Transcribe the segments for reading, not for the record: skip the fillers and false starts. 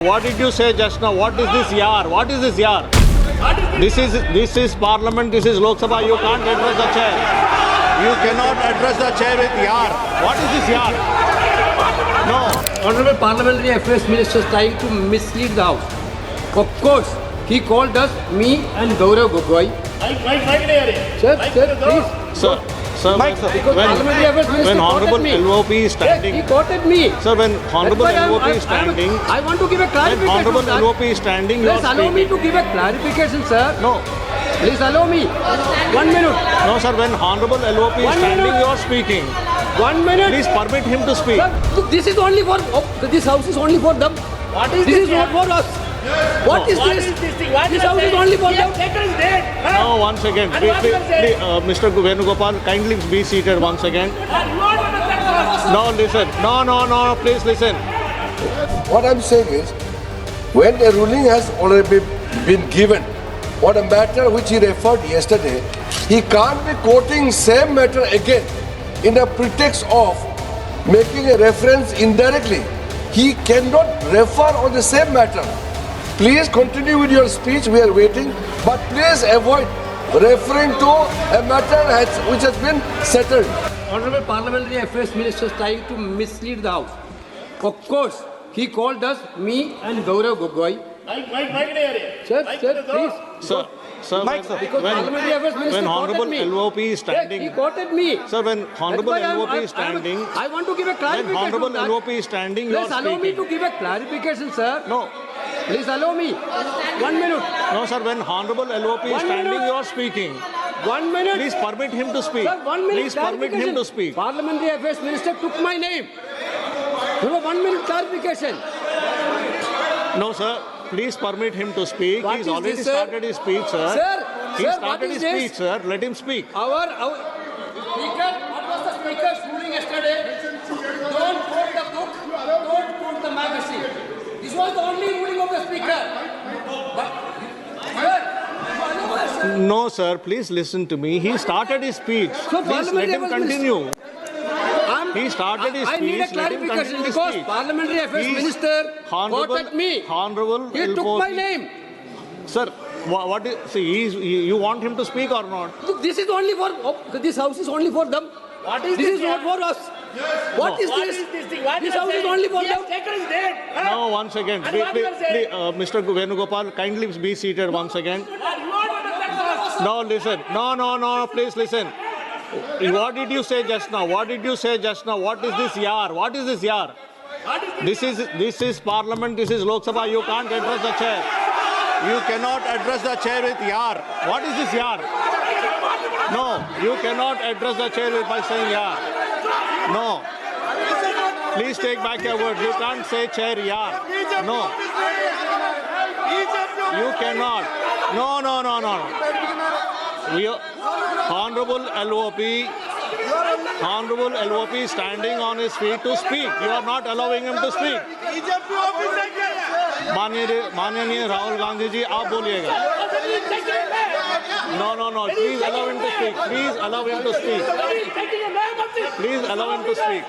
What did you say just now? What is this yar? What is this yar? This is Parliament. This is Lok Sabha. You can't address the chair. You cannot address the chair with yar. What is this yar? No. Honorable Parliamentary Affairs Minister trying to mislead the House. Of course, he called us, me and Gaurav Gogoi. Sir, please. Sir, Because Parliamentary Affairs Minister when Honorable quoted me. LOP is standing, Yes, he quoted me. sir, when Honorable That's why LOP is standing, I want to give a when clarification. Honorable sir. LOP is standing, you are Please allow me speaking. to give a clarification, sir. No, Please allow me. 1 minute. no, sir. When Honorable LOP is 1 standing, minute. you are speaking. 1 minute. Please permit him to speak. Sir, this is only for, this house is only for them. What is This this is not for us. What is What this? is this thing? What This you are house is saying? only for We have them. taken dead. Huh? No, one second. And what you are saying? Mr. Venugopal, kindly be seated once again. You are not affected. No, listen. No, please listen. What I'm saying is, when a ruling has already been given on a matter which he referred yesterday, he can't be quoting same matter again in a pretext of making a reference indirectly. He cannot refer on the same matter. Please continue with your speech, we are waiting, but please avoid referring to a matter which has been settled. Honorable Parliamentary Affairs Minister trying to mislead the House. Of course, he called us, me and Gaurav Gogoi. Sir, please. Sir, Because Parliamentary Affairs Minister when quoted Honorable me. LOP is Yes, standing, he quoted me. sir, when Honorable That's why LOP is standing, I want to give a when clarification. Honorable on that. LOP is standing, you Please are allow me speaking. to give a clarification, sir. No, Please allow me. 1 minute. no, sir, when Honorable LOP is 1 standing, minute. you are speaking. 1 minute. Please permit him to speak. Sir, 1 minute. Please permit him to speak. Parliamentary Affairs Minister took my name. There was 1 minute clarification. No, sir. Please permit him to speak. What He's is already this, sir? started his speech, sir. Sir, He what started is his this? speech, sir. Let him speak. Our Speaker, what was the Speaker's ruling yesterday? Don't quote the book, don't quote the magazine. This was the only ruling of the Speaker. But, sir, No, sir. Please listen to me. He started his speech. So Please let Parliamentary him Affairs continue. He started his I need a speech. Let him clarification continue his because speech. Parliamentary Affairs He's Minister Honorable, quoted me. Honorable He took LOP. my name. Sir, what is, see, you want him to speak or not? Look, this is only for, this house is only for them. What is This this is not here? for us. What is What this? is this thing? What This you are house is saying? only for We them. have taken dead. Huh? No, once again. And what you are saying? Mr. Venugopal, kindly be seated once again. You are not affected. No, listen. No, please listen. What did you say just now? What did you say just now? What is this yar? What is this yar? What is this? This is Parliament. This is Lok Sabha. You can't address the chair. You cannot address the chair with yar. What is this yar? No, you cannot address the chair by saying yar. No. Please take back your word. You can't say chair yar. No. You cannot. No. We are, Honorable LOP is standing on his feet to speak. You are not allowing him to speak. माननीय राहुल गांधी जी आप बोलिएगा. No. Please allow him to speak. Please allow him to speak. Please allow him to speak.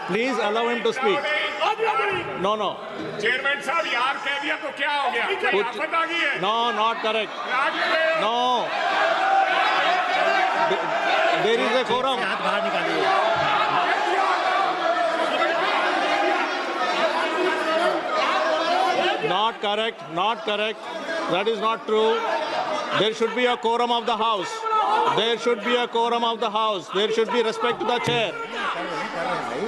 Please allow him to speak. No. Chairman साहब यार कह दिया तो क्या हो गया? कोई आफत आ गई है? No, not correct. राज में No. There is a quorum. Not correct. That is not true. There should be a quorum of the House. There should be respect to the chair.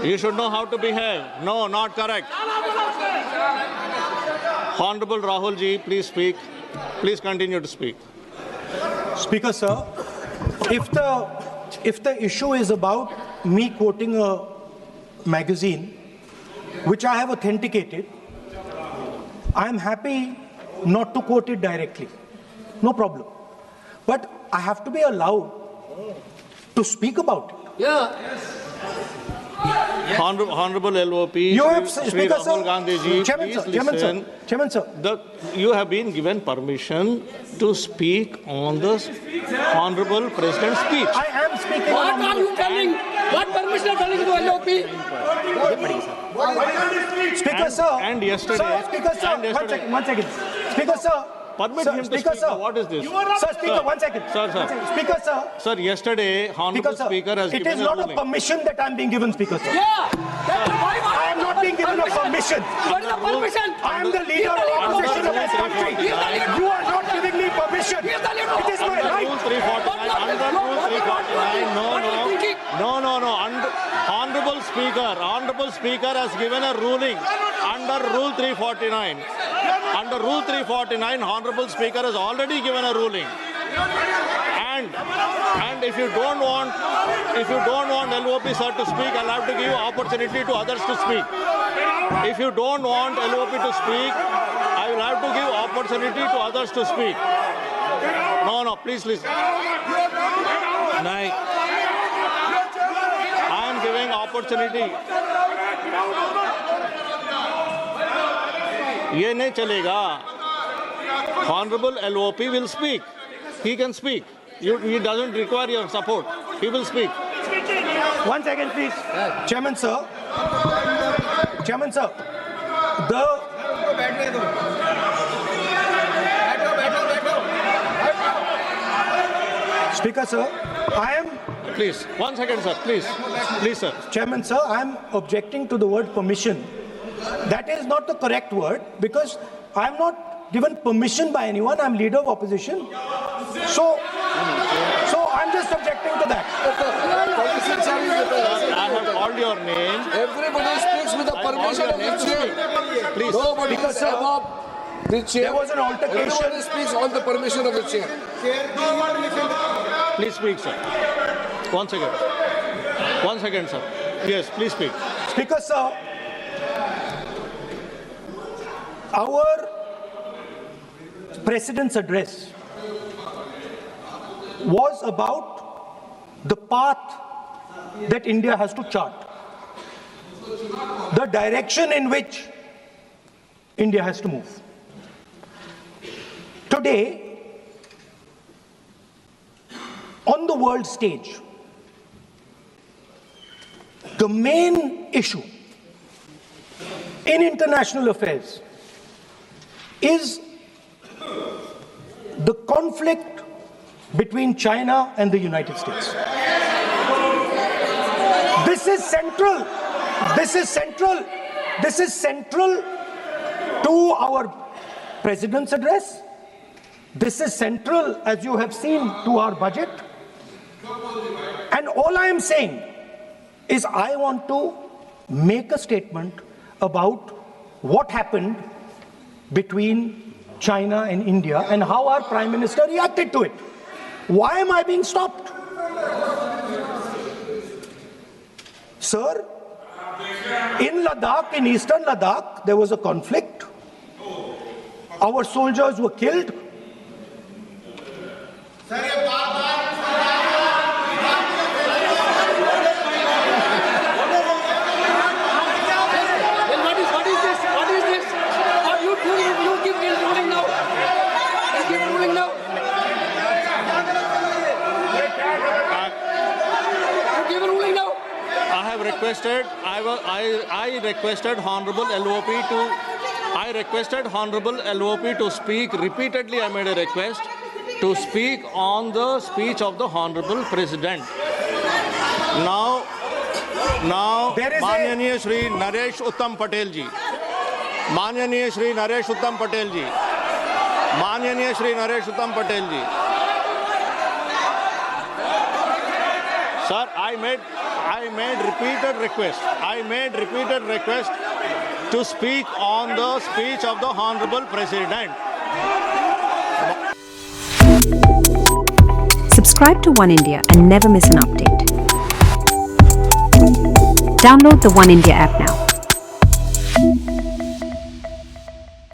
You should know how to behave. No, not correct. Honorable Rahul ji, please speak. Please continue to speak. Speaker, sir, if the issue is about me quoting a magazine, which I have authenticated, I am happy not to quote it directly. No problem. But I have to be allowed to speak about it. Yeah. Honorable LOP, You have, Shri Speaker, Rahul sir, Gandhi ji, Chairman, please sir, Chairman, listen. sir, Chairman, sir. You have been given permission to speak on the Honorable President's speech. I am speaking What on are you telling? What permission are telling to LOP? Speaker, And- sir. and yesterday- Sir, Speaker, sir. and yesterday- One second. Speaker, sir. Permit Sir, him to Speaker, speak. sir. What is this? Sir, Speaker, Sir. 1 second. Sir, sir. 1 second. Speaker, sir. Sir, yesterday, Honorable Speaker, sir. Speaker has It given is a not a ruling. permission that I'm being given, Speaker, sir. Yeah. That's why. I am not being given a permission. What is the permission? I am the leader of opposition of this country. He is the leader. You are not giving me permission. He is the leader. It is my Under right. Rule 349, under Rule 349, no. Honorable Speaker has given a ruling under Rule 349. Under Rule 349, Honorable Speaker has already given a ruling. And if you don't want LOP sir to speak, I'll have to give opportunity to others to speak. If you don't want LOP to speak, I will have to give opportunity to others to speak. No, please listen. Naik. I am giving opportunity. ये नहीं चलेगा. Honorable LOP will speak. He can speak. He doesn't require your support. He will speak. 1 second, please. Chairman, sir. Chairman, sir. Speaker, sir. I am, Please, 1 second, sir. Please, sir. Chairman, sir, I am objecting to the word permission. That is not the correct word because I am not given permission by anyone. I am leader of opposition. So I'm just objecting to that. Politicians are in the- I have called your name. Everybody speaks with the permission of the chair. Please. Nobody Because, is sir, above the chair. there was an altercation. Everybody speaks on the permission of the chair. Please speak, sir. 1 second. 1 second, sir. Yes, please speak. Speaker, sir, our President's address was about the path that India has to chart, the direction in which India has to move. Today, on the world stage, the main issue in international affairs is the conflict between China and the United States. This is central. This is central. This is central to our President's address. This is central, as you have seen, to our budget. And all I am saying is I want to make a statement about what happened between China and India and how our Prime Minister reacted to it. Why am I being stopped? Sir, in Ladakh, in eastern Ladakh, there was a conflict. Our soldiers were killed. Then what is this? What is this? You give ruling now. You give ruling now. You give ruling now. I have requested, I requested Honorable LOP to speak. Repeatedly I made a request to speak on the speech of the Honorable President. Now, There is a- Manyaniya Shri Naresh Uttam Patel ji. Manyaniya Shri Naresh Uttam Patel ji. Manyaniya Shri Naresh Uttam Patel ji. Sir, I made repeated requests. I made repeated requests to speak on the speech of the Honorable President. Subscribe to One India and never miss an update. Download the One India app now.